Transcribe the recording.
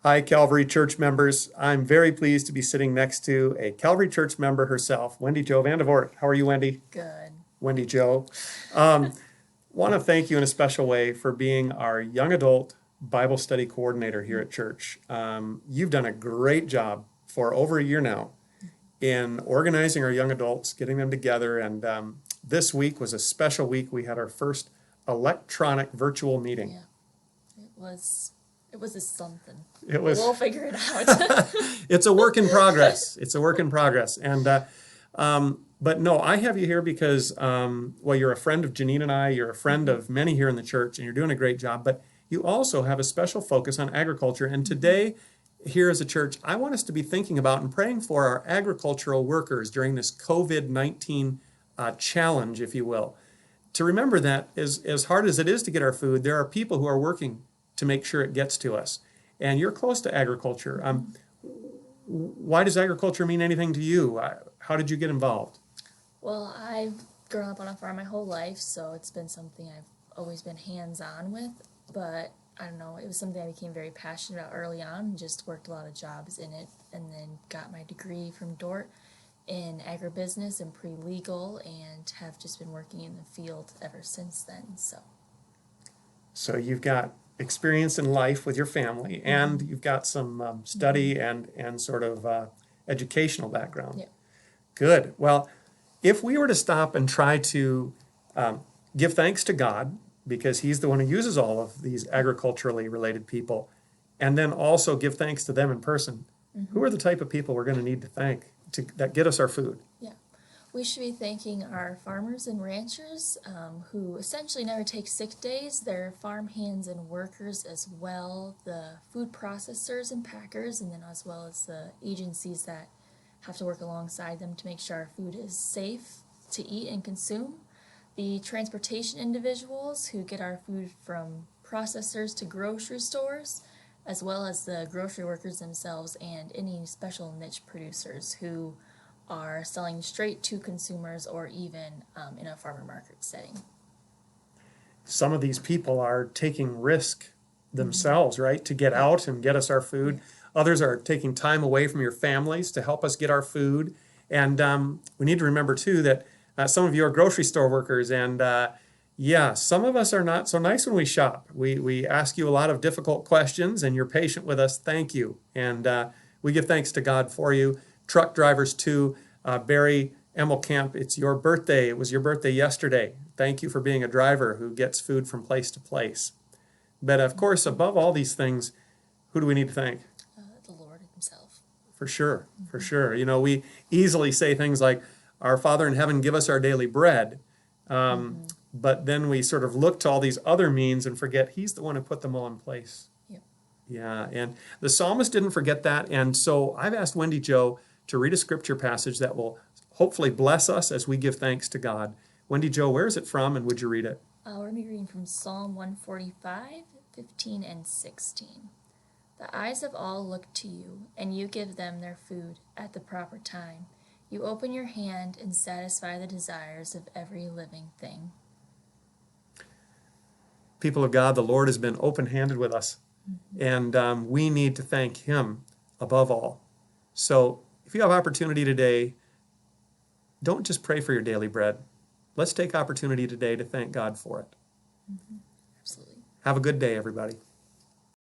Hi, Calvary Church members. I'm very pleased to be sitting next to a Calvary Church member herself, Wendy Jo Vandevort. How are you, Wendy? Good. Wendy Jo. Want to thank you in a special way for being our young adult Bible study coordinator here at church. You've done a great job for over a year now in organizing our young adults, getting them together, and this week was a special week. We had our first electronic virtual meeting. Yeah, it was a something. It was. We'll figure it out. It's a work in progress. It's a work in progress. But no, I have you here because, well, you're a friend of Janine and I, you're a friend of many here in the church, and you're doing a great job. But you also have a special focus on agriculture. And today, here as a church, I want us to be thinking about and praying for our agricultural workers during this COVID-19 challenge, if you will. To remember that as hard as it is to get our food, there are people who are working to make sure it gets to us. And you're close to agriculture. Why does agriculture mean anything to you? How did you get involved? Well, I've grown up on a farm my whole life, so it's been something I've always been hands-on with. But I don't know, it was something I became very passionate about early on and just worked a lot of jobs in it, and then got my degree from Dordt in agribusiness and pre-legal, and have just been working in the field ever since then. So you've got experience in life with your family, and you've got some study and sort of educational background. Yeah. Good. Well, if we were to stop and try to give thanks to God, because He's the one who uses all of these agriculturally related people, and then also give thanks to them in person, who are the type of people we're going to need to thank that get us our food? Yeah. We should be thanking our farmers and ranchers who essentially never take sick days. They're farm hands and workers as well, the food processors and packers, and then as well as the agencies that have to work alongside them to make sure our food is safe to eat and consume. The transportation individuals who get our food from processors to grocery stores, as well as the grocery workers themselves and any special niche producers who are selling straight to consumers or even in a farmer market setting. Some of these people are taking risk themselves, right, to get out and get us our food. Others are taking time away from your families to help us get our food. And we need to remember, too, that some of you are grocery store workers, and some of us are not so nice when we shop. We ask you a lot of difficult questions, and you're patient with us. Thank you. And we give thanks to God for you. Truck drivers, too. Barry Emmelkamp, it's your birthday. It was your birthday yesterday. Thank you for being a driver who gets food from place to place. But, of course, above all these things, who do we need to thank? The Lord Himself. For sure, for sure. You know, we easily say things like, "Our Father in heaven, give us our daily bread." But then we sort of look to all these other means and forget He's the one who put them all in place. Yep. Yeah, and the psalmist didn't forget that. And so I've asked Wendy Jo to read a scripture passage that will hopefully bless us as we give thanks to God. Wendy Jo, where is it from, and would you read it? We're going to be reading from Psalm 145, 15 and 16. The eyes of all look to you, and you give them their food at the proper time. You open your hand and satisfy the desires of every living thing. People of God, the Lord has been open-handed with us, and we need to thank Him above all. So if you have opportunity today, don't just pray for your daily bread. Let's take opportunity today to thank God for it. Absolutely. Have a good day, everybody.